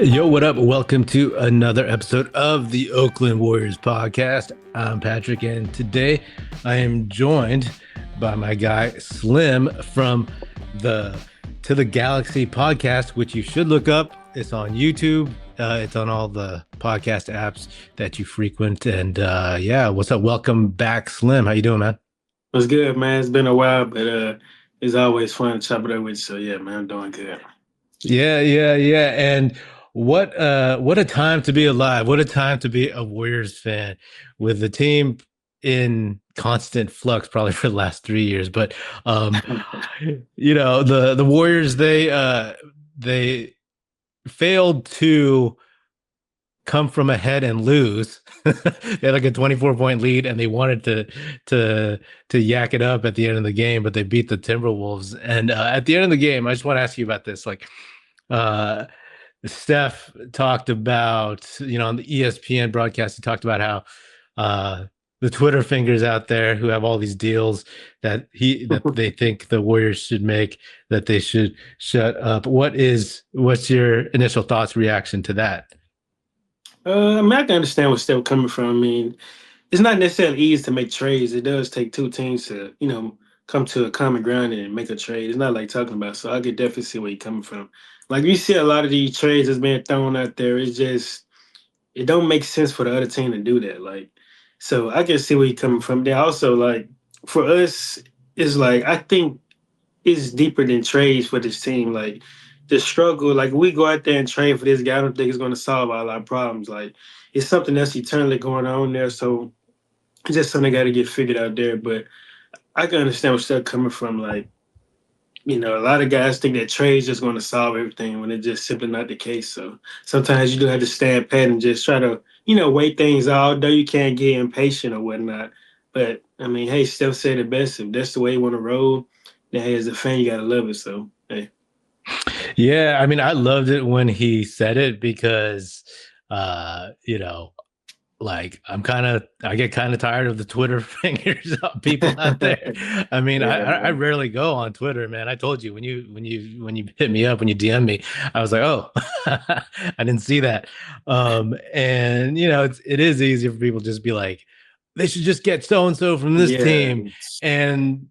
Yo, what up? Welcome to another episode of the Oakland Warriors podcast. I'm Patrick, and today I am joined by my guy Slim from the To the Galaxy podcast, which you should look up. It's on YouTube. It's on all the podcast apps that you frequent. And yeah, what's up? Welcome back, Slim. How you doing, man? What's good, man? It's been a while, but it's always fun to chop it up with you. So yeah, man, I'm doing good. Yeah. And what a time to be alive. What a time to be a Warriors fan with the team in constant flux probably for the last 3 years. But the Warriors they failed to come from ahead and lose. They had like a 24-point lead and they wanted to yak it up at the end of the game, but they beat the Timberwolves. And at the end of the game, I just want to ask you about this. Like uh Steph talked about, on the ESPN broadcast, he talked about how the Twitter fingers out there who have all these deals that they think the Warriors should make, that they should shut up. What's your initial thoughts, reaction to that? I mean, I can understand where Steph coming from. I mean, it's not necessarily easy to make trades. It does take two teams to, come to a common ground and make a trade. It's not like talking about. So I could definitely see where you're coming from. Like you see a lot of these trades that's being thrown out there. It's just it don't make sense for the other team to do that. Like, so I can see where you're coming from. Then also like for us, it's like I think it's deeper than trades for this team. Like the struggle, like we go out there and trade for this guy, I don't think it's going to solve all our problems. Like it's something that's eternally going on there. So it's just something got to get figured out there. But I can understand where stuff coming from. Like, a lot of guys think that trades just going to solve everything when it's just simply not the case. So sometimes you do have to stand pat and just try to, wait things out, though you can't get impatient or whatnot. But I mean, hey, Steph said it best. If that's the way you want to roll, then hey, as a fan, you gotta love it. So hey. Yeah, I mean, I loved it when he said it because, uh, you know, like I get kind of tired of the Twitter fingers of people out there. I mean, Yeah, I man. rarely go on Twitter, man. I told you when you hit me up, when you DM me, I was like, oh, I didn't see that. And it is easy for people to just be like, they should just get so and so from this Yeah. team. And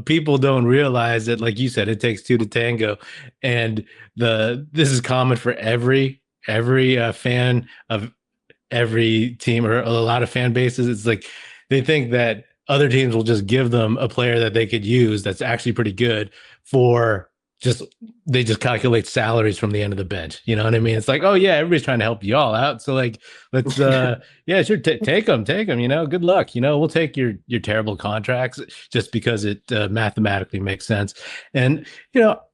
people don't realize that, like you said, it takes two to tango. And this is common for every fan of every team, or a lot of fan bases. It's like they think that other teams will just give them a player that they could use that's actually pretty good for just they just calculate salaries from the end of the bench. You know what I mean? It's like, oh yeah, everybody's trying to help you all out. So like, let's yeah, sure, take them, good luck. We'll take your terrible contracts just because it mathematically makes sense. And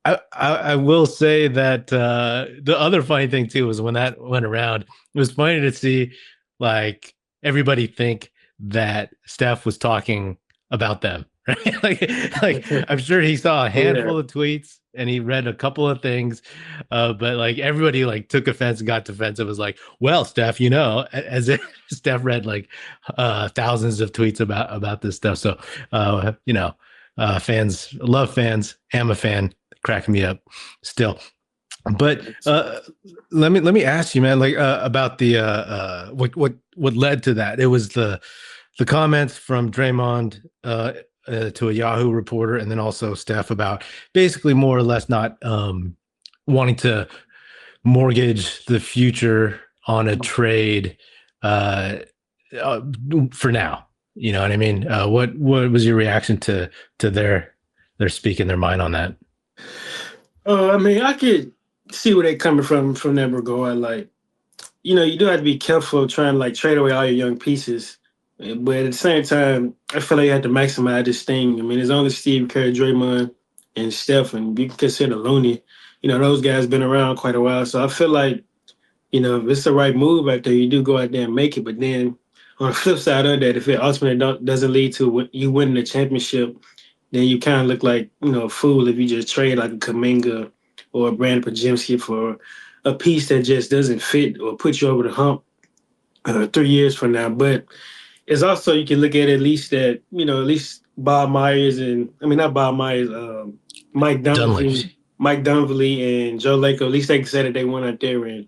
I will say that the other funny thing too was when that went around, it was funny to see like everybody think that Steph was talking about them, right? like I'm sure he saw a Yeah. handful of tweets and he read a couple of things, but like everybody like took offense and got defensive. It was like, well, Steph, as if Steph read like thousands of tweets about this stuff. So fans love fans. Am a fan, cracking me up still. But let me ask you, man, like about the what led to that. It was the comments from Draymond to a Yahoo reporter, and then also Steph about basically more or less not wanting to mortgage the future on a trade uh, uh, for now. You know what I mean? What was your reaction to their speaking their mind on that? I mean, I could see where they're coming from that regard. Like, you do have to be careful trying to like trade away all your young pieces. But at the same time, I feel like you have to maximize this thing. I mean, there's only Steve Kerr, Draymond, and Steph, and you can consider Looney. Those guys been around quite a while. So I feel like, if it's the right move out there, you do go out there and make it. But then on the flip side of that, if it ultimately doesn't lead to you winning the championship, then you kind of look like, a fool if you just trade like a Kaminga or a Brandon Pajemski for a piece that just doesn't fit or put you over the hump 3 years from now. But it's also, you can look at least at least Bob Myers and, I mean, not Bob Myers, Mike Dunleavy. Dunleavy. Mike Dunleavy and Joe Lacob, at least they can say that they went out there and,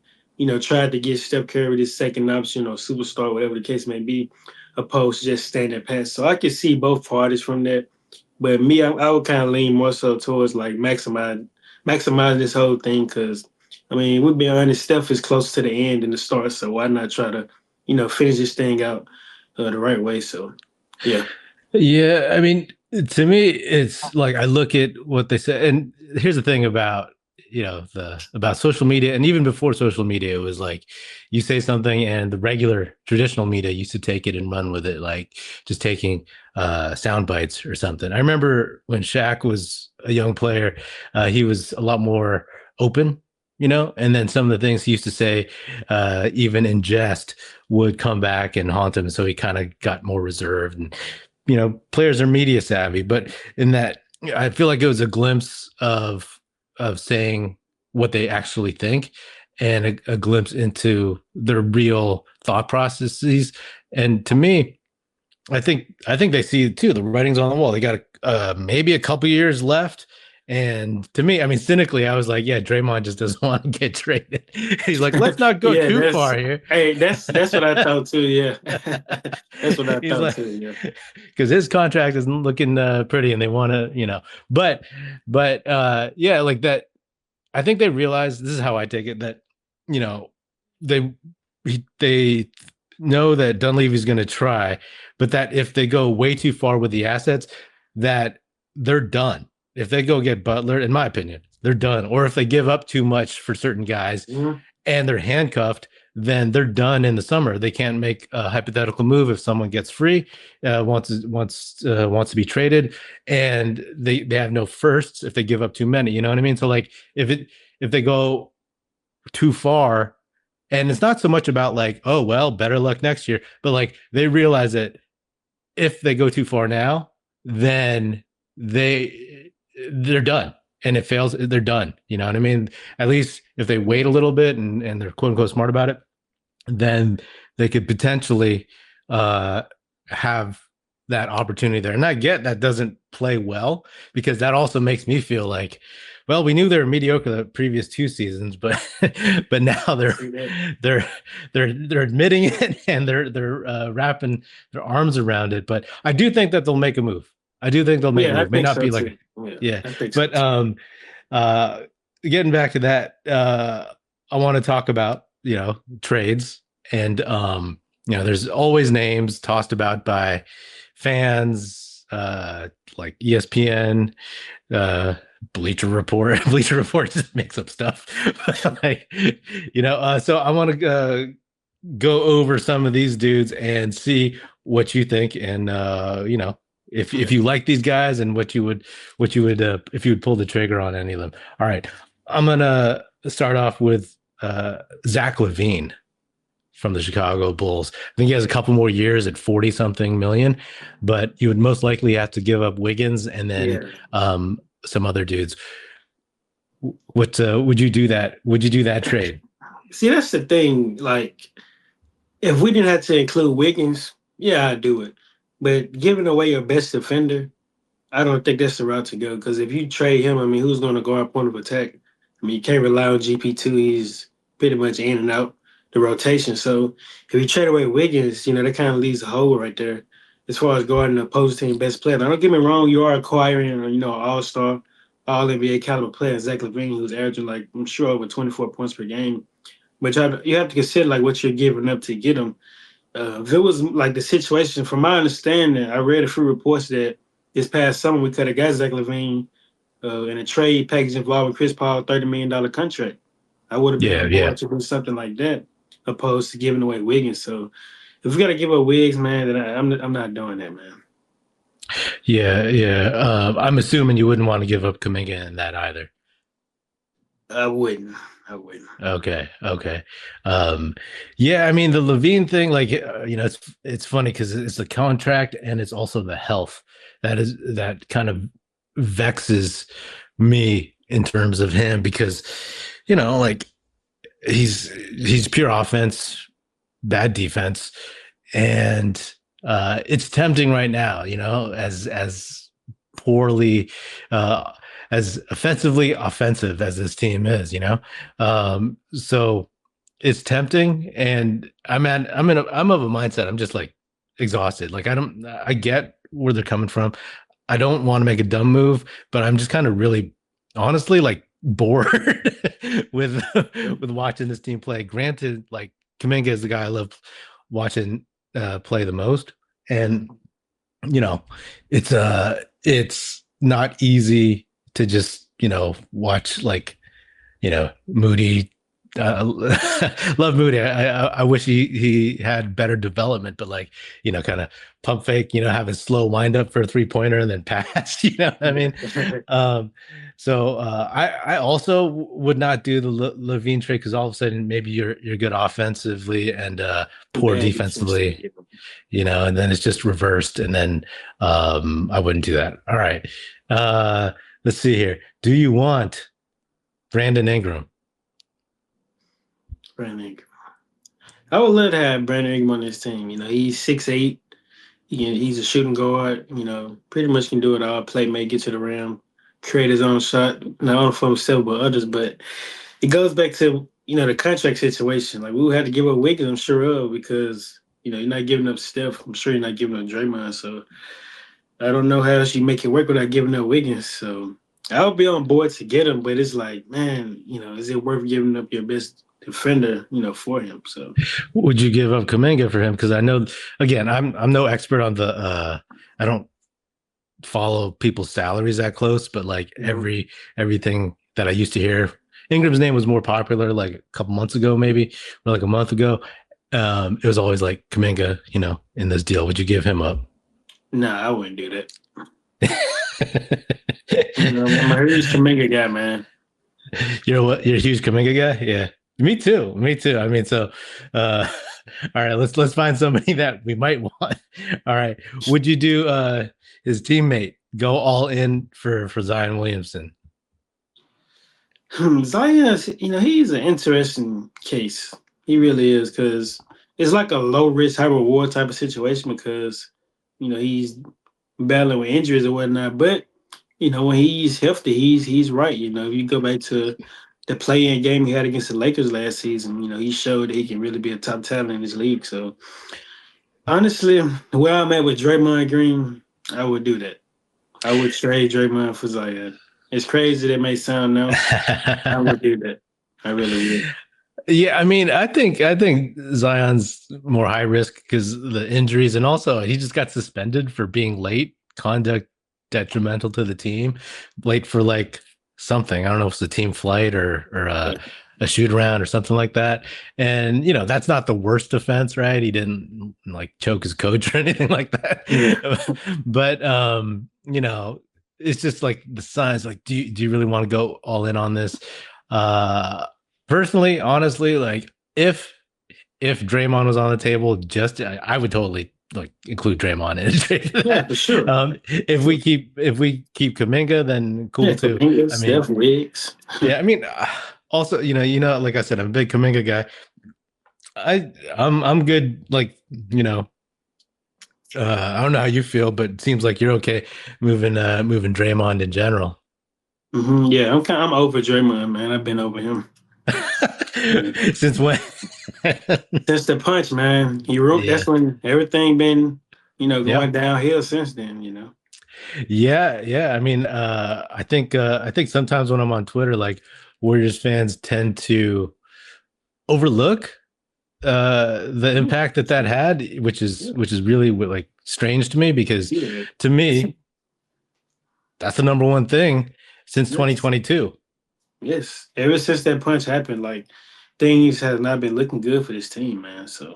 tried to get Steph Curry this second option or superstar, whatever the case may be, opposed to just standing pat. So I can see both parties from that. But me, I would kind of lean more so towards like maximize this whole thing because, I mean, we'll be honest, Steph is close to the end than the start. So why not try to, finish this thing out the right way? So, yeah. Yeah, I mean, to me, it's like I look at what they say, and here's the thing about the about social media, and even before social media, it was like you say something, and the regular traditional media used to take it and run with it, like just taking sound bites or something. I remember when Shaq was a young player, he was a lot more open. And then some of the things he used to say, even in jest, would come back and haunt him. So he kind of got more reserved and players are media savvy, but in that, I feel like it was a glimpse of saying what they actually think and a glimpse into their real thought processes. And to me, I think they see it too. The writing's on the wall. They got maybe a couple years left. And to me, I mean, cynically, I was like, yeah, Draymond just doesn't want to get traded. He's like, let's not go Yeah, too far here. that's what I thought too. Yeah, that's what I He's thought like, too. Yeah, because his contract isn't looking pretty, and they want to, but, yeah, like that. I think they realize this is how I take it that, you know, they they know that Dunleavy's going to try, but that if they go way too far with the assets, that they're done. If they go get Butler, in my opinion, they're done. Or if they give up too much for certain guys hmm and they're handcuffed, then they're done in the summer. They can't make a hypothetical move if someone gets free, wants to be traded, and they have no firsts if they give up too many. You know what I mean? So like if they go too far, and it's not so much about like, oh well, better luck next year, but like they realize that if they go too far now, then they're done. And it fails, they're done. You know what I mean? At least if they wait a little bit and they're quote unquote smart about it, then they could potentially uh, have that opportunity there. And I get that doesn't play well because that also makes me feel like, well, we knew they were mediocre the previous two seasons, but but now they're see that. they're they're admitting it and they're wrapping their arms around it. But I do think that they'll make a move. I do think they'll make a Yeah, I move. May think not so be like, too. Yeah, yeah, I think so but too. uh, getting back to that, I want to talk about trades and there's always names tossed about by fans, like ESPN, uh, Bleacher Report. Bleacher Report just makes up stuff. Like, so I want to go over some of these dudes and see what you think, and if Yeah. you like these guys and what you would if you would pull the trigger on any of them. All right, I'm gonna start off with Zach LaVine from the Chicago Bulls. I think he has a couple more years at 40 something million, but you would most likely have to give up Wiggins and then Yeah. some other dudes. What would you do that? Would you do that trade? See, that's the thing. Like, if we didn't have to include Wiggins, yeah, I'd do it. But giving away your best defender, I don't think that's the route to go. Because if you trade him, I mean, who's going to guard point of attack? I mean, you can't rely on GP2. He's pretty much in and out the rotation. So if you trade away Wiggins, that kind of leaves a hole right there as far as guarding the opposing team best player. Now, don't get me wrong, you are acquiring, an all-star, all NBA caliber player, Zach LaVine, who's averaging like I'm sure over 24 points per game. But you have to consider like what you're giving up to get him. If it was like the situation, from my understanding, I read a few reports that this past summer we could have got Zach LaVine in a trade package involving Chris Paul, $30 million contract. I would have been Yeah, on yeah. board to do something like that, opposed to giving away Wiggins. So if we got to give up Wiggins, man, then I'm not doing that, man. Yeah, yeah. I'm assuming you wouldn't want to give up Kaminga in that either. I wouldn't. I wouldn't. Okay, okay. Yeah, I mean the Levine thing, like it's funny because it's the contract and it's also the health that kind of vexes me in terms of him because like he's pure offense, bad defense, and it's tempting right now, as poorly uh as offensively offensive as this team is, you know? So it's tempting, and I'm of a mindset. I'm just like exhausted. Like I get where they're coming from. I don't want to make a dumb move, but I'm just kind of really honestly like bored with with watching this team play. Granted, like Kaminga is the guy I love watching play the most. And you know, it's not easy to just, watch like, Moody. uh, love Moody. I wish he had better development, but like, kind of pump fake, have a slow windup for a 3-pointer and then pass, you know what I mean? Um, so I also would not do the Levine trade, because all of a sudden maybe you're good offensively and poor Bad defensively. defensively, and then it's just reversed, and then I wouldn't do that. All right. Uh, let's see here. Do you want Brandon Ingram? Brandon Ingram. I would love to have Brandon Ingram on this team. He's 6'8". He's a shooting guard. Pretty much can do it all. Play, make, get to the rim, create his own shot, not only for himself but others. But it goes back to the contract situation. Like we would have to give up Wiggins, I'm sure of, because you're not giving up Steph. I'm sure you're not giving up Draymond. So I don't know how else you make it work without giving up Wiggins. So I'll be on board to get him, but it's like, man, is it worth giving up your best defender, for him? So Would you give up Kaminga for him? Because I know, again, I'm no expert on the. I don't follow people's salaries that close, but like everything that I used to hear, Ingram's name was more popular like a couple months ago, maybe, or like a month ago. It was always like Kaminga, in this deal. Would you give him up? nah, I wouldn't do that. I'm a huge Kaminga guy, man. You're a huge Kaminga guy? Yeah. Me too. Me too. I mean, so all right, let's find somebody that we might want. All right. Would you do his teammate go all in for Zion Williamson? Zion, he's an interesting case. He really is, because it's like a low risk, high reward type of situation, because he's battling with injuries or whatnot. But when he's healthy, he's right. If you go back to the play-in game he had against the Lakers last season, he showed that he can really be a top talent in this league. So honestly, where I'm at with Draymond Green, I would do that. I would trade Draymond for Zion. It's crazy that may sound now. I would do that. I really would. Yeah, I mean, I think Zion's more high risk because the injuries, and also he just got suspended for being late, conduct detrimental to the team, late for like something. I don't know if it's a team flight or a shoot around or something like that. And that's not the worst offense, right? He didn't like choke his coach or anything like that. Yeah. But it's just like the signs. Like, do you really want to go all in on this? Uh, Personally, honestly, like if Draymond was on the table, just I would totally like include Draymond in a trade for Yeah, that. for sure. If we keep Kaminga, then Yeah, cool too. Kaminga, I mean, Steph, Wiggs. yeah, I mean, also, like I said, I'm a big Kaminga guy. I'm good. Like, I don't know how you feel, but it seems like you're okay moving Draymond in general. Yeah, I'm over Draymond, man. I've been over him. Since when? Since the punch, man. Yeah. That's when everything been, going Yep. downhill since then. Yeah, yeah. I mean, I think sometimes when I'm on Twitter, like Warriors fans tend to overlook the impact that had, which is really like strange to me, because Yeah. to me that's the number one thing since Yes. 2022. Yes. Ever since that punch happened, like things has not been looking good for this team, man. So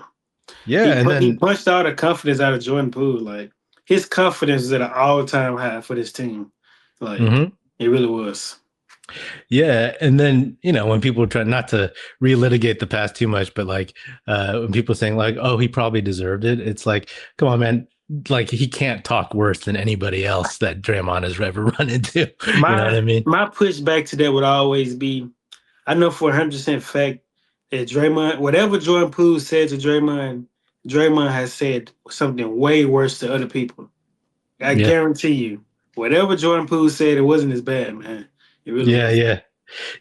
Yeah, and he then punched all the confidence out of Jordan Poole. Like his confidence is at an all time high for this team. Like mhm. it really was. Yeah, and then when people try not to relitigate the past too much, but like when people saying like, "Oh, he probably deserved it," it's like, come on, man. Like he can't talk worse than anybody else that Draymond has ever run into. You know what My I mean? my pushback to that would always be, I know for 100% fact that Draymond, whatever Jordan Poole said to Draymond, Draymond has said something way worse to other people. I Yeah. guarantee you. whatever Jordan Poole said, it wasn't as bad, man. It really Yeah, was. yeah.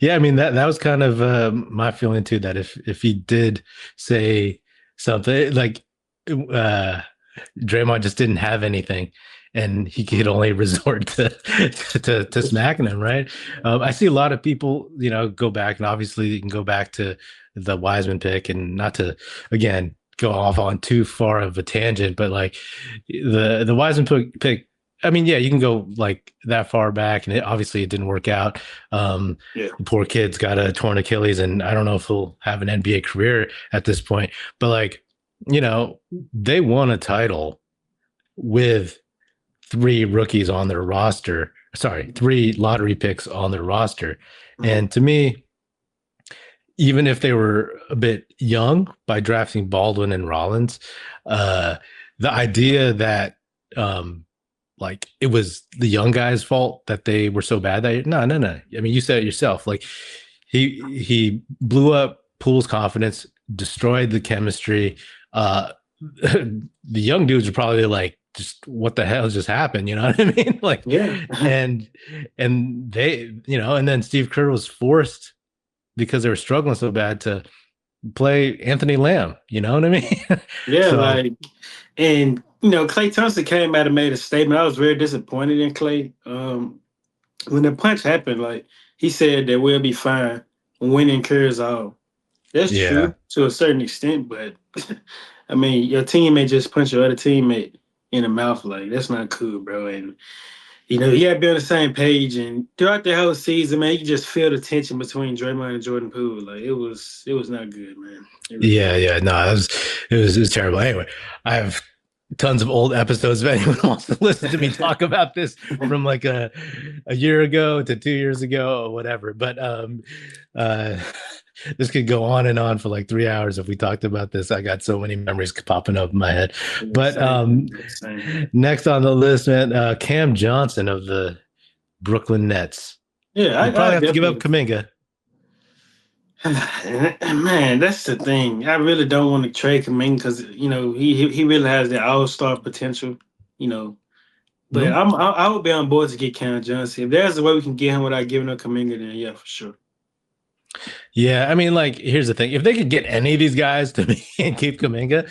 Yeah, I mean that was kind of my feeling too. That if he did say something like Draymond just didn't have anything, and he could only resort to to smacking him, right? I see a lot of people, go back, and obviously you can go back to the Wiseman pick, and not to again go off on too far of a tangent, but like the Wiseman pick. I mean, yeah, you can go like that far back, and obviously it didn't work out. Yeah. The poor kid's got a torn Achilles, and I don't know if he'll have an NBA career at this point. But like, they won a title with three rookies on their roster. Sorry, three lottery picks on their roster. Mhm. And to me, even if they were a bit young by drafting Baldwin and Rollins, uh, the idea that like it was the young guy's fault that they were so bad that year. No, no, no. I mean, you said it yourself. Like he blew up Poole's confidence, destroyed the chemistry. The young dudes are probably like, just what the hell just happened? You know what I mean? Like, Yeah. and they, and then Steve Kerr was forced because they were struggling so bad to play Anthony Lamb. You know what I mean? Yeah, So like, and Clay Thompson came out and made a statement. I was very disappointed in Clay. When the punch happened, like he said that we'll be fine when winning cures all. That's yeah, true to a certain extent, but I mean, your teammate just punched your other teammate in the mouth. Like that's not cool, bro. And you gotta be on the same page. And throughout the whole season, man, you can just feel the tension between Draymond and Jordan Poole. Like it was not good, man. It really yeah, was. yeah. No, it was terrible. Anyway, I have tons of old episodes if anyone wants to listen to me talk about this from like a year ago to 2 years ago or whatever. But uh this could go on and on for like 3 hours if we talked about this. I got so many memories popping up in my head. Yeah, But same. next on the list, man, Cam Johnson of the Brooklyn Nets. Yeah, You I probably have to give up definitely. Kaminga. Man, that's the thing. I really don't want to trade Kaminga because he really has the all star potential. You know, but Mhm. I would be on board to get Cam Johnson if there's a way we can get him without giving up Kaminga. Then yeah, for sure. Yeah, I mean, like, here's the thing: if they could get any of these guys to me and keep Kaminga,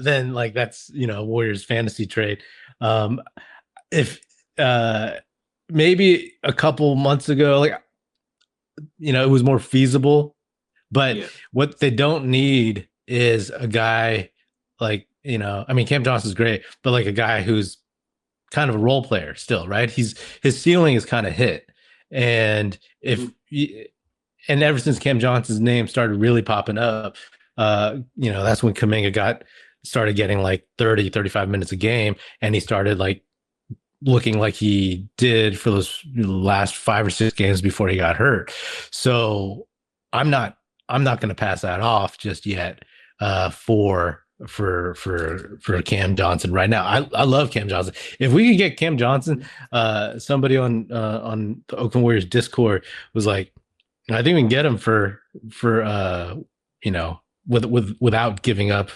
then like that's Warriors fantasy trade. Um, if maybe a couple months ago, like it was more feasible, but Yeah. what they don't need is a guy like I mean, Cam Johnson's great, but like a guy who's kind of a role player still, right? His ceiling is kind of hit, and if Mhm. and ever since Cam Johnson's name started really popping up, that's when Kaminga started getting like 30, 35 minutes a game, and he started like looking like he did for those last 5 or 6 games before he got hurt. So I'm not I'm not going to pass that off just yet for Cam Johnson right now. I love Cam Johnson. If we could get Cam Johnson, somebody on the Oakland Warriors Discord was like, I think we can get him for without giving up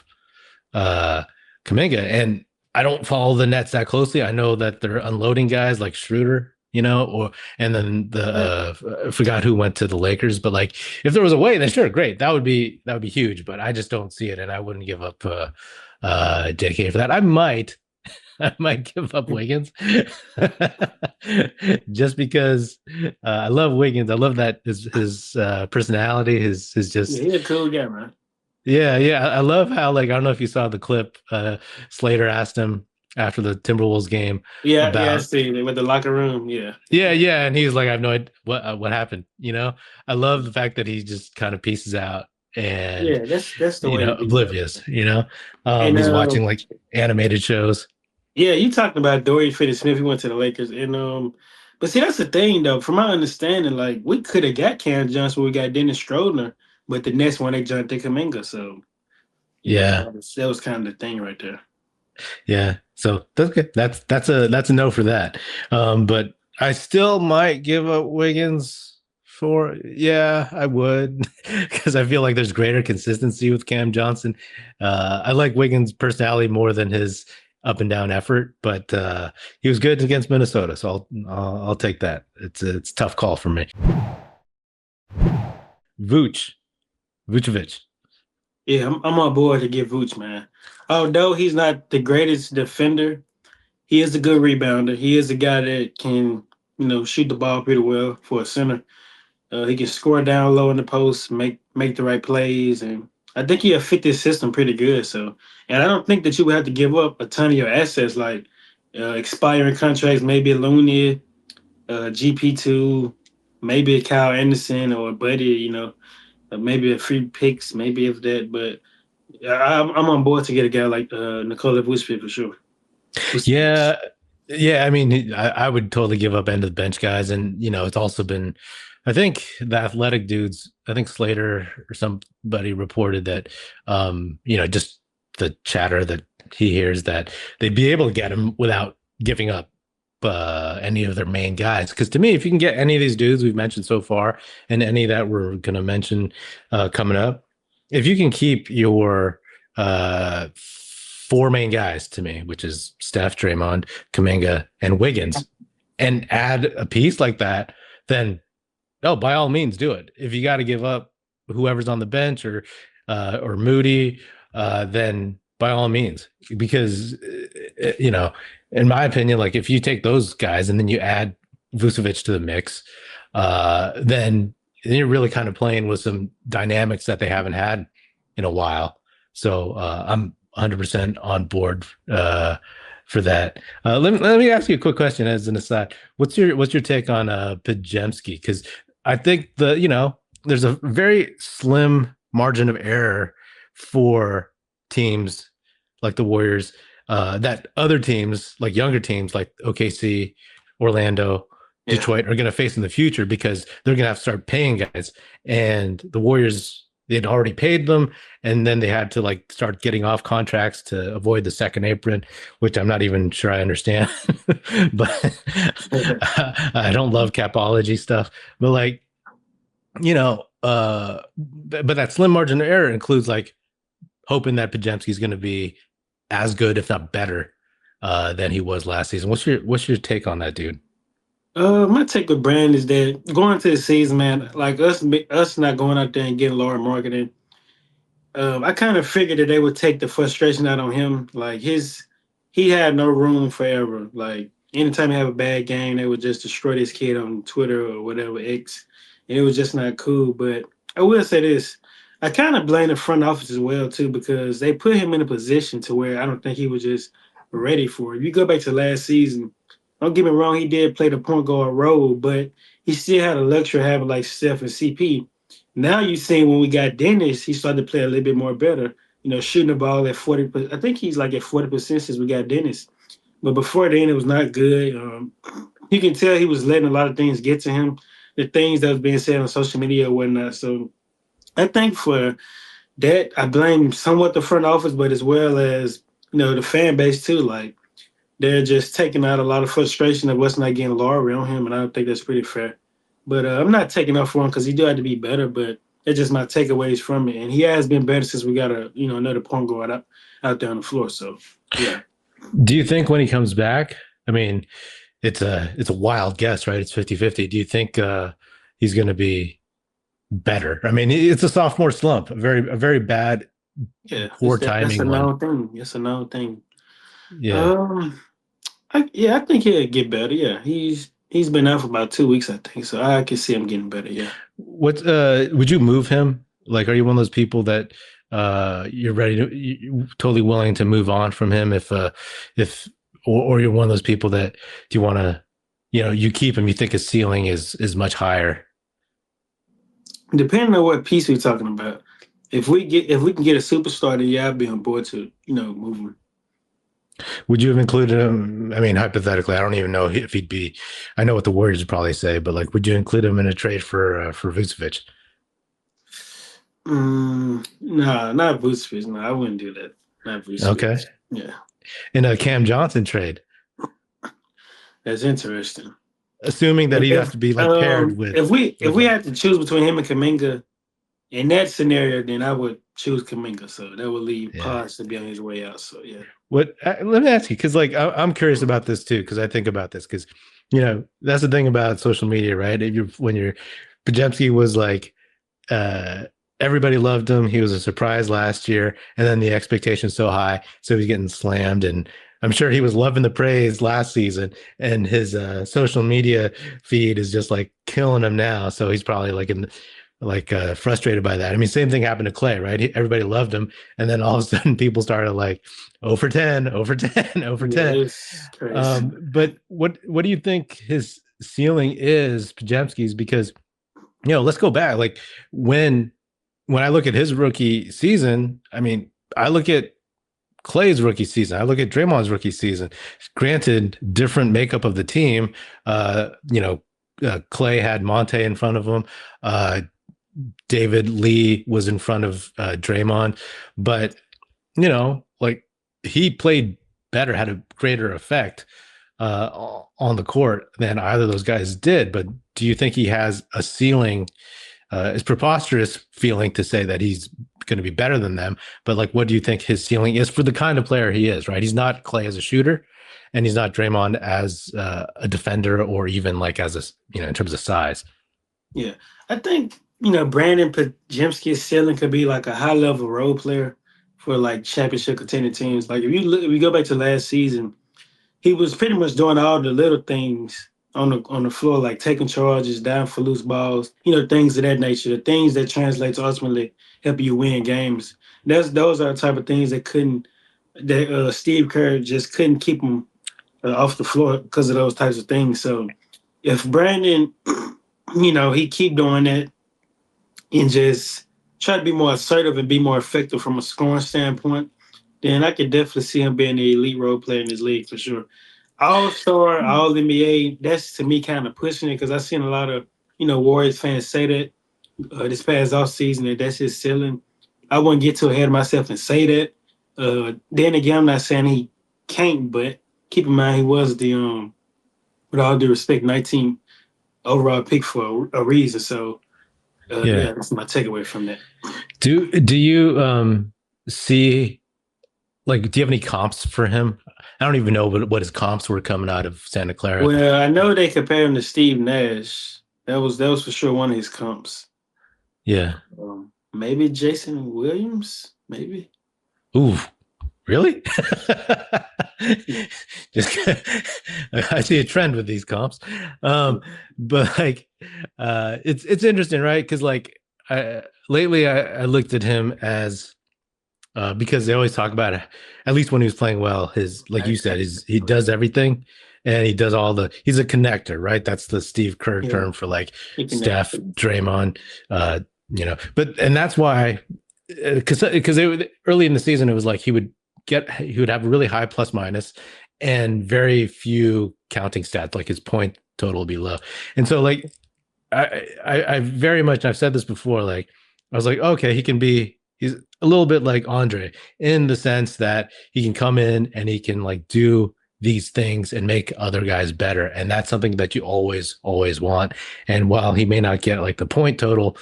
uh Kaminga. And I don't follow the Nets that closely. I know that they're unloading guys like Schroeder, or and then the Yeah. I forgot who went to the Lakers, but like if there was a way, then sure, great. That would be huge, but I just don't see it, and I wouldn't give up JK for that. I might give up Wiggins just because I love Wiggins. I love that his personality, his Yeah, just he's a cool guy, man. yeah, yeah. I love how like I don't know if you saw the clip. Slater asked him after the Timberwolves game Yeah, yeah, I about see with the locker room. Yeah, yeah, yeah, and he's like, I have no idea what happened. I love the fact that he just kind of pieces out and yeah, that's the way to be, bro. oblivious. And He's watching like animated shows. yeah, you talked about Dorian Finney-Smith. He went to the Lakers, and but see, that's the thing, though. From my understanding, like we could have got Cam Johnson, when we got Dennis Schroeder, but the next one they jumped to Kaminga. So Yeah, that was kind of the thing right there. yeah. So that's good. That's a no for that. But I still might give up Wiggins for yeah, I would because I feel like there's greater consistency with Cam Johnson. I like Wiggins' personality more than his up and down effort, but he was good against Minnesota, so I'll take that. It's a tough call for me. Vucevic. Yeah, I'm on board to get Vooch, man. Although he's not the greatest defender, he is a good rebounder. He is a guy that can, shoot the ball pretty well for a center. He can score down low in the post, make the right plays, and I think he'll fit this system pretty good. So, and I don't think that you would have to give up a ton of your assets like expiring contracts, maybe a Looney, GP2, maybe a Kyle Anderson or a Buddy, maybe a free picks, maybe if that. But I'm on board to get a guy like Nikola Vucevic for sure. Vucevic. Yeah, yeah. I mean, I would totally give up end of the bench guys, and it's also been, I think the athletic dudes, I think Slater or somebody reported that, just the chatter that he hears that they'd be able to get him without giving up any of their main guys. Because to me, if you can get any of these dudes we've mentioned so far, and any that we're going to mention coming up, if you can keep your four main guys to me, which is Steph, Draymond, Kuminga, and Wiggins, and add a piece like that, then by all means do it. If you got to give up whoever's on the bench or Moody, then by all means, because in my opinion, like if you take those guys and then you add Vucevic to the mix, then you're really kind of playing with some dynamics that they haven't had in a while. So I'm 100% on board for that. Let me ask you a quick question as an aside. What's your take on Pajemski? Because I think there's a very slim margin of error for teams like the Warriors that other teams, like younger teams like OKC, Orlando, Detroit, are going to face in the future, because they're going to have to start paying guys. And the Warriors, they'd already paid them, and then they had to like start getting off contracts to avoid the second apron, which I'm not even sure I understand. But I don't love capology stuff. But like, but that slim margin of error includes like hoping that Pajemski is going to be as good, if not better, than he was last season. What's your take on that, dude? My take with Brand is that going to the season, man, like us not going out there and getting lower marketing. I kind of figured that they would take the frustration out on him. Like he had no room forever. Like anytime he have a bad game, they would just destroy this kid on Twitter or whatever X, and it was just not cool. But I will say this: I kind of blame the front office as well too, because they put him in a position to where I don't think he was just ready for it. If you go back to last season, don't get me wrong, he did play the point guard role, but he still had a luxury of having like Steph and CP. Now you see when we got Dennis, he started to play a little bit more better. Shooting the ball at 40%. I think he's like at 40% since we got Dennis. But before then, it was not good. You can tell he was letting a lot of things get to him, the things that was being said on social media or whatnot. So I think for that, I blame somewhat the front office, but as well as the fan base too. Like they're just taking out a lot of frustration of what's not getting Laurie on him, and I don't think that's pretty fair. But I'm not taking up for him because he do have to be better. But it's just my takeaways from it, and he has been better since we got another point guard out there on the floor. So yeah. Do you think when he comes back, I mean, it's a wild guess, right? It's 50-50. Do you think he's going to be better? I mean, it's a sophomore slump, a very bad, poor timing. That's a known thing. That's a known thing. Yeah. I think he'll get better. Yeah, he's been out for about 2 weeks, I think. So I can see him getting better. Yeah. What would you move him? Like, are you one of those people that you're ready to, you're totally willing to move on from him if or you're one of those people that do you want to, you keep him, you think his ceiling is much higher? Depending on what piece we're talking about. If we can get a superstar, then yeah, I'd be on board to move him. Would you have included him? I mean, hypothetically, I don't even know if he'd be. I know what the Warriors would probably say, but like, would you include him in a trade for Vucevic? No, not Vucevic. No, I wouldn't do that. Not Vucevic. Okay. Yeah. In a Cam Johnson trade, That's interesting. assuming that he'd have to be like paired with. If we had to choose between him and Kuminga in that scenario, then I would choose Kuminga. So that would leave Pods to be on his way out. So yeah. Let me ask you, because like I'm curious about this too, because I think about this, because that's the thing about social media, right? If you're when you're Pajemski was like uh everybody loved him. He was a surprise last year, and then the expectation's so high, so he's getting slammed. And I'm sure he was loving the praise last season, and his social media feed is just like killing him now. So he's probably like frustrated by that. I mean, same thing happened to Clay, right? Everybody loved him, and then all of a sudden people started like 0 for 10, 0 for 10, 0 for Yeah, 10. it's crazy. But what do you think his ceiling is, Pajemski's? Because let's go back. Like when I look at his rookie season, I mean, I look at Clay's rookie season. I look at Draymond's rookie season. Granted, different makeup of the team. Clay had Monte in front of him. David Lee was in front of Draymond, but like he played better, had a greater effect on the court than either of those guys did. But do you think he has a ceiling? It's preposterous feeling to say that he's going to be better than them, but like, what do you think his ceiling is for the kind of player he is? Right, he's not Clay as a shooter, and he's not Draymond as a defender, or even like as in terms of size. Yeah, I think Brandon Pajemski's ceiling could be like a high level role player for like championship contending teams. Like if you go back to last season, he was pretty much doing all the little things on the floor, like taking charges, down for loose balls, things of that nature, the things that translate to ultimately help you win games. Those are the type of things that Steve Kerr just couldn't keep him off the floor because of those types of things. So if Brandon, he keep doing that and just try to be more assertive and be more effective from a scoring standpoint, then I could definitely see him being the elite role player in this league for sure. All star, all NBA, that's to me kind of pushing it because I've seen a lot of Warriors fans say that this past off season that that's his ceiling. I wouldn't get too ahead of myself and say that. Then again, I'm not saying he can't, but keep in mind he was the with all due respect, 19 overall pick for a reason. So Yeah. yeah, that's my takeaway from that. Do you see, like, do you have any comps for him? I don't even know what his comps were coming out of Santa Clara. Well, I know they compare him to Steve Nash. That was for sure one of his comps. Yeah. Maybe Jason Williams, maybe. Ooh, really? Just I see a trend with these comps. But like it's interesting, right? Because like lately I looked at him as because they always talk about it, at least when he was playing well, his, like you said, he does everything, and he does he's a connector, right? That's the Steve Kerr Yeah, term for like he can Steph, Draymond, but and that's why, because early in the season it was like he would have a really high plus minus and very few counting stats, like his point total would be low. And so like I very much, I've said this before, like I was like, okay, he's a little bit like Andre in the sense that he can come in and he can like do these things and make other guys better. And that's something that you always want. And while he may not get like the point total,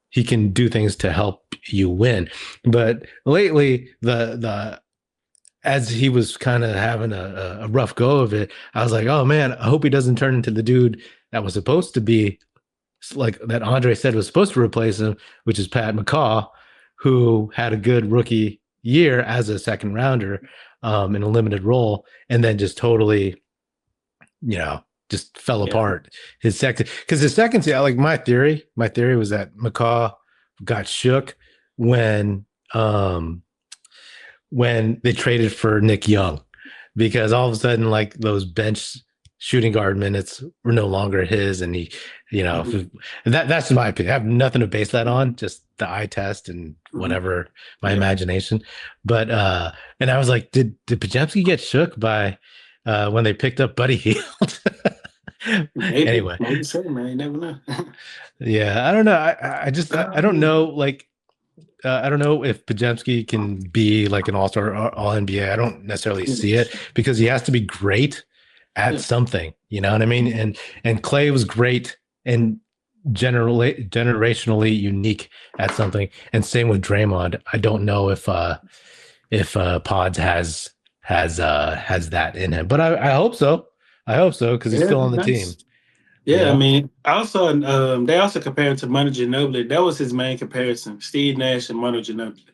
he can do things to help you win. But lately, the as he was kind of having a rough go of it, I was like, oh man, I hope he doesn't turn into the dude that was supposed to be, like that Andre said was supposed to replace him, which is Pat McCaw, who had a good rookie year as a second rounder in a limited role, and then just totally, just fell yeah. apart. His second season, like my theory was that McCaw got shook when um when they traded for Nick Young, because all of a sudden, like those bench shooting guard minutes were no longer his, and he, Mhm. that's my opinion. I have nothing to base that on, just the eye test and Mhm. whatever my Yeah, imagination. But and I was like, did Pajemski get shook by when they picked up Buddy Hield? Anyway, maybe so, man. You never know. yeah, I don't know. I don't know. Like, I don't know if Pajemski can be like an all-star, all NBA. I don't necessarily see it, because he has to be great at Yeah. something. You know what I mean? And Clay was great and generationally unique at something. And same with Draymond. I don't know if Pods has that in him. But I hope so. I hope so because he's Yeah, still on the team. nice. You Yeah, I know. mean, also they also compare him to Manu Ginobili. That was his main comparison: Steve Nash and Manu Ginobili.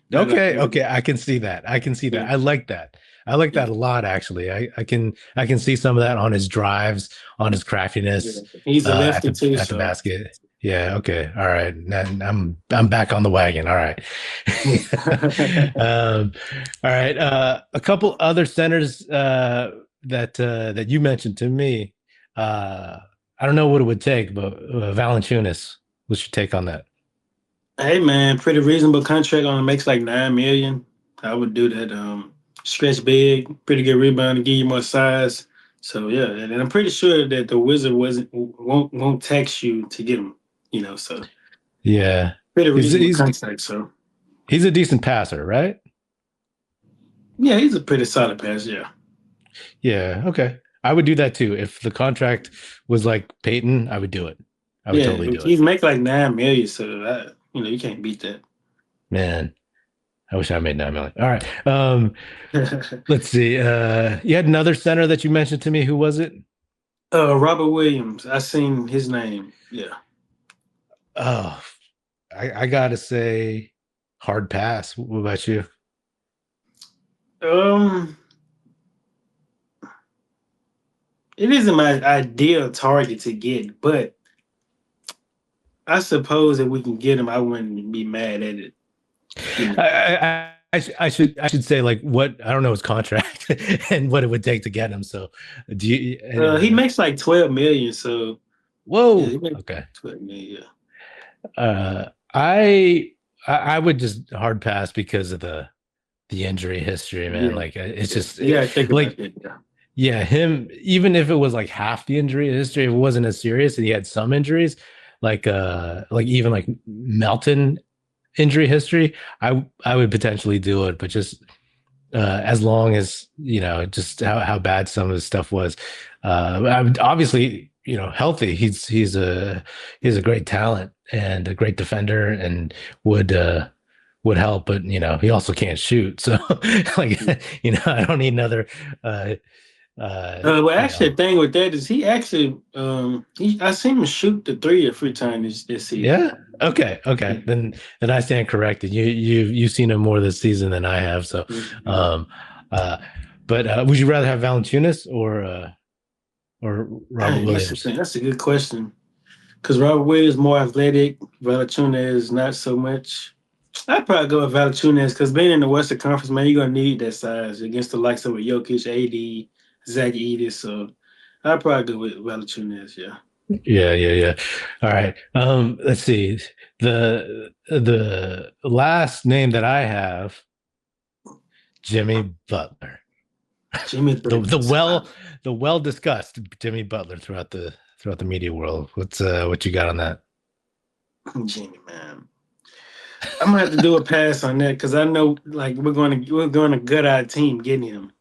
Not like Okay, okay, I can see that. I can see yeah, that. I like that. I like yeah, that a lot, actually. I can see some of that on his drives, on his yeah. craftiness He's a lefty too, at the so basket. Yeah, okay. All right. I'm back on the wagon. All right. um, all right. A couple other centers that you mentioned to me. Uh I don't know what it would take, but Valanciunas, what's your take on that? hey man, pretty reasonable contract on makes like 9 million. I would do that. Stretch big, pretty good rebound to give you more size. So yeah, and I'm pretty sure that the Wizard won't tax you to get him. So Yeah. pretty He's reasonable he's contract. So he's a decent passer, right? yeah, he's a pretty solid pass. Yeah, Yeah, okay. I would do that too. If the contract was like Peyton, I would do it. I would yeah, totally do it. he's make like 9 million. So you can't beat that. Man, I wish I made 9 million. All right. Let's see. You had another center that you mentioned to me. Who was it? Robert Williams. I seen his name. Yeah. Oh, I gotta say hard pass. What about you? Um, it isn't my ideal target to get, but I suppose if we can get him, I wouldn't be mad at it. You know, I should say like what I don't know his contract and what it would take to get him. So do you he makes like 12 million, so yeah, he whoa, makes okay. 12 million. Uh, I I would just hard pass because of the injury history, man. Yeah, Like it's yeah, just you gotta think about like that. Yeah, yeah, him even if it was like half the injury history, if it wasn't as serious and he had some injuries, like even like Melton injury history, I would potentially do it, but just as long as just how bad some of his stuff was. Obviously, healthy. He's a great talent and a great defender and would would help, but he also can't shoot. So like yeah. I don't need another uh uh Well, you actually, know the thing with that is he actually I seen him shoot the three a few times this season. yeah. Okay. Okay. Yeah. Then I stand corrected. You've seen him more this season than I have. So, Mhm. um, uh, but would you rather have Valanciunas or Robert Dang, that's the Williams? thing. That's a good question. Because Robert Williams is more athletic, Valanciunas not so much. I'd probably go with Valanciunas because being in the Western Conference, man, you're gonna need that size against the likes of a Jokic, AD, Zach Edis. So I'd probably go with Valanciunas. Yeah. Yeah, yeah, yeah. All right. Let's see. The last name that I have, Jimmy Butler. Jimmy The Butler. the well discussed Jimmy Butler throughout the media world. What you got on that? Jimmy, man. I'm gonna have to do a pass on that because I know like we're going to gut our team getting him.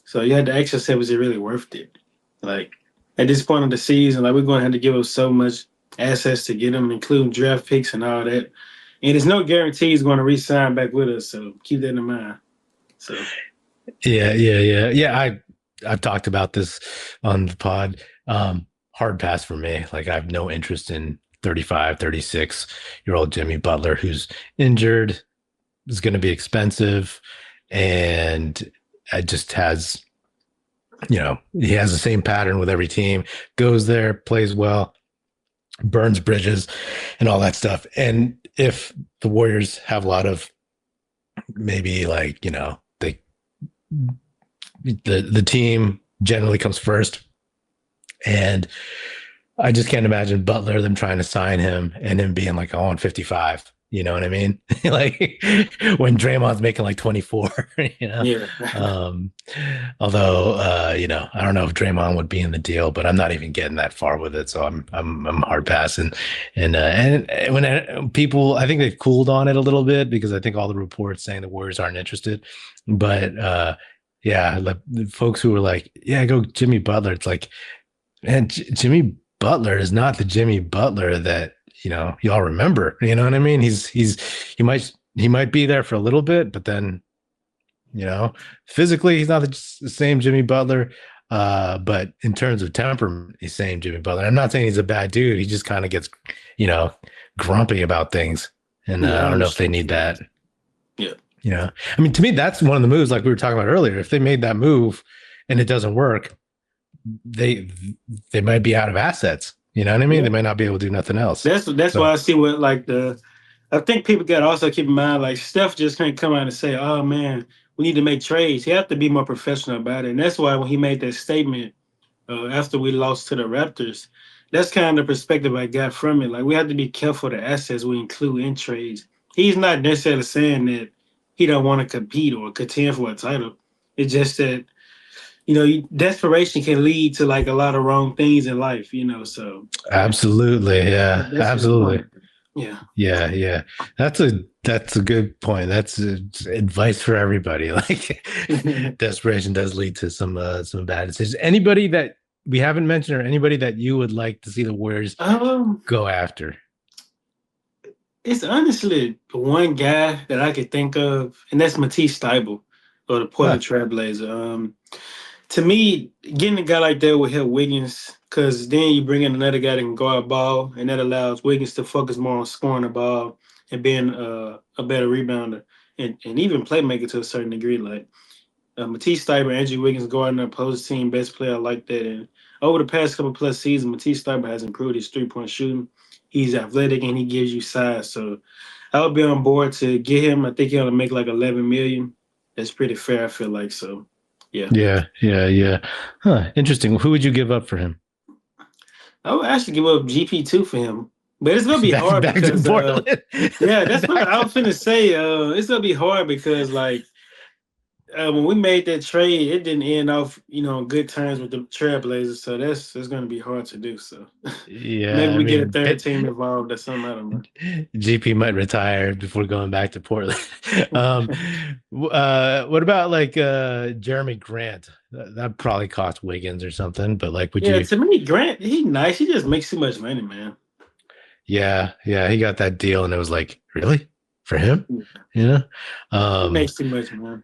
So you had to ask yourself, is it really worth it? Like at this point of the season, like we're going to have to give up so much assets to get him, including draft picks and all that. And there's no guarantee he's going to re-sign back with us. So keep that in mind. So Yeah, yeah, yeah, yeah. I've talked about this on the pod. Hard pass for me. Like I have no interest in 35, 36 year old Jimmy Butler who's injured, is going to be expensive, and it just has, he has the same pattern with every team, goes there, plays well, burns bridges, and all that stuff. And if the Warriors have a lot of maybe like, the team generally comes first, and I just can't imagine Butler them trying to sign him and him being like, on 55. You know what I mean? Like when Draymond's making like 24, you know. yeah, Um, although I don't know if Draymond would be in the deal, but I'm not even getting that far with it. So I'm hard passing. And when people, I think they've cooled on it a little bit because I think all the reports saying the Warriors aren't interested. But yeah, like the folks who were like, yeah, go Jimmy Butler. It's like, man, Jimmy Butler is not the Jimmy Butler that y'all remember. You know what I mean? He might be there for a little bit, but then You know, physically, he's not the same Jimmy Butler. But in terms of temperament, he's same Jimmy Butler. I'm not saying he's a bad dude. He just kind of gets, you know, grumpy about things. And Yeah, I I don't know if they understand. need that. Yeah. You know, I mean, to me, that's one of the moves like we were talking about earlier. If they made that move and it doesn't work, they they might be out of assets. You know what I mean? They Yeah. might not be able to do nothing else. That's why So I see what like the I think people got to also keep in mind like Steph just can't come out and say, "Oh man, we need to make trades." He have to be more professional about it, and that's why when he made that statement after we lost to the Raptors, that's kind of the perspective I got from it. Like we have to be careful the assets we include in trades. He's not necessarily saying that he don't want to compete or contend for a title. It's just that desperation can lead to like a lot of wrong things in life. So yeah, absolutely, yeah, that's his absolutely. point. Yeah. Yeah, yeah. That's a good point. That's advice for everybody. Like desperation does lead to some bad decisions. Anybody that we haven't mentioned or anybody that you would like to see the Warriors um, go after? it's honestly one guy that I could think of, and that's Matisse Thybulle or the Huh. Portland Trailblazer. To me, getting a guy like that would help Wiggins because then you bring in another guy that can guard ball, and that allows Wiggins to focus more on scoring the ball and being a better rebounder and even playmaker to a certain degree. Like Matisse Thybulle, Andrew Wiggins guarding the opposing team, best player like that. And over the past couple plus seasons, Matisse Thybulle has improved his 3-point shooting. He's athletic and he gives you size. So I would be on board to get him. I think he'll make like 11 million. That's pretty fair, I feel like. So yeah. Yeah, yeah, yeah. Huh. Interesting. Who would you give up for him? I would actually give up GP2 for him. But it's gonna be hard Back to because Portland. yeah, that's what Back I to was finna say. It's gonna be hard because like when we made that trade, it didn't end off, on good terms with the Trailblazers. So that's going to be hard to do. So maybe Yeah, I we get a mean, third team involved or something. I don't GP might retire before going back to Portland. um, what about like Jeremy Grant? That probably cost Wiggins or something, but like, would Yeah, you? to me, Grant, he nice. He just makes too much money, man. Yeah, yeah, he got that deal, and it was like, really for him, you know? He Um, makes too much, man.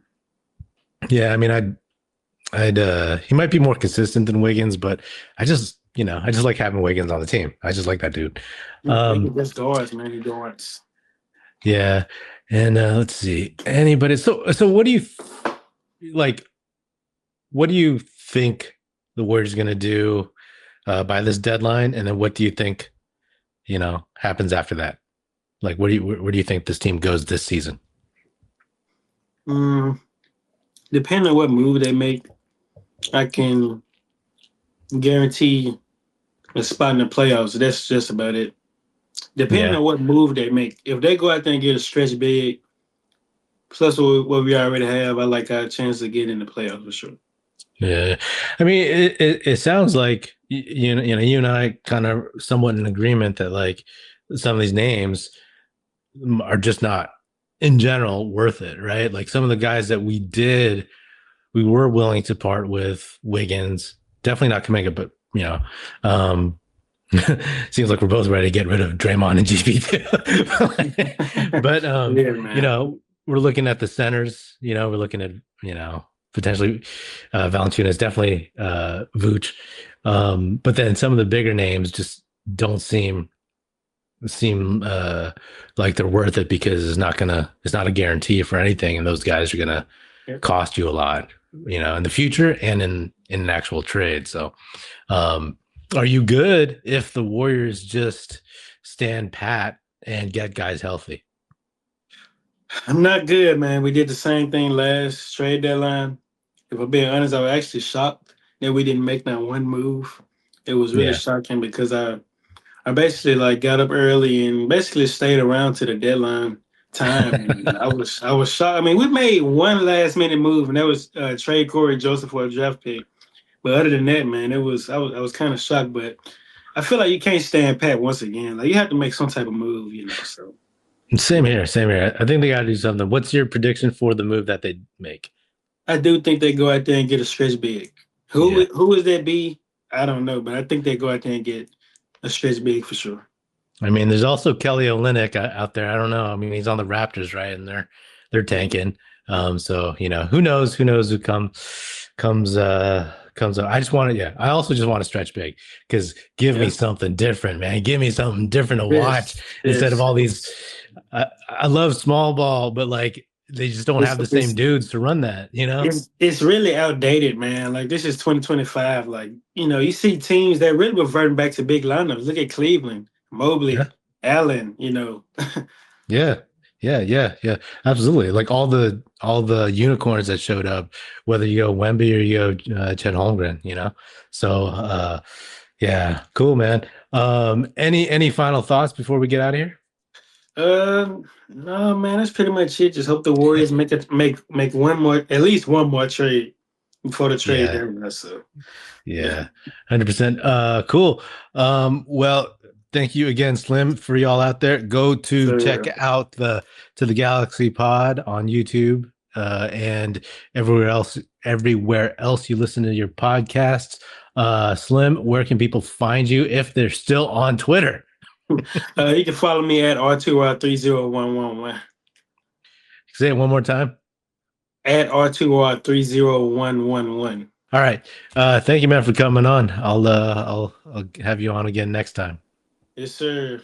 yeah, I mean, he might be more consistent than Wiggins, but I just like having Wiggins on the team. I just like that dude. Wiggins Um, just guards, man. He guards. yeah, and let's see, anybody. So, what do you like? What do you think the Warriors going to do by this deadline? And then what do you think, happens after that? Like, where do you think this team goes this season? Mm, Depending on what move they make, I can guarantee a spot in the playoffs. That's just about it. Depending Yeah. on what move they make, if they go out there and get a stretch big, plus what we already have, I like our chance to get in the playoffs for sure. Yeah. I mean, it sounds like, you and I kind of somewhat in agreement that like some of these names are just not in general worth it, right? Like some of the guys that we were willing to part with Wiggins, definitely not Kaminga, but um, seems like we're both ready to get rid of Draymond and GP2. But Yeah, man. we're looking at the centers, we're looking at, potentially Valanciunas, definitely Vooch. But then some of the bigger names just don't seem like they're worth it because it's not a guarantee for anything, and those guys are gonna Yep. cost you a lot, in the future and in an actual trade. So um are you good if the Warriors just stand pat and get guys healthy? I'm not good, man. We did the same thing last trade deadline. If I'm being honest, I was actually shocked that we didn't make that one move. It was really Yeah. shocking because I basically like got up early and basically stayed around to the deadline time. And I was shocked. I mean, we made one last minute move, and that was trade Corey Joseph for a draft pick. But other than that, man, I was kind of shocked. But I feel like you can't stand pat once again. Like you have to make some type of move. So Same here, same here. I think they got to do something. What's your prediction for the move that they make? I do think they go out there and get a stretch big. Yeah. Who is that be? I don't know, but I think they go out there and get a stretch big for sure. I mean, there's also Kelly Olynyk out there. I don't know. I mean, he's on the Raptors, right? And they're tanking. So who knows who comes up. I just want to, yeah. I also just want to stretch big because give me Yeah. something different, man. Give me something different to watch Yes. instead of Yes. all these. I love small ball, but like they just don't It's have the same it's dudes to run that, you know? it's really outdated, man. Like this is 2025. Like, you see teams that really reverting back to big lineups. Look at Cleveland, Yeah. Mobley, Allen, Yeah. Yeah. Absolutely. Like all the unicorns that showed up, whether you go Wemby or you go Chet Holmgren, you know? So yeah, cool, man. Any final thoughts before we get out of here? No, man, that's pretty much it. Just hope the Warriors make one more, at least one more trade before the trade Yeah. deadline. So yeah. Yeah, 100%. Cool. Well, thank you again, Slim, for y'all out there. Go to check So out the To the Galaxy Pod on YouTube, and everywhere else you listen to your podcasts. Slim, where can people find you if they're still on Twitter? you can follow me at R2R30111. Say it one more time. At R2R30111. All right. Thank you, man, for coming on. I'll have you on again next time. Yes, sir.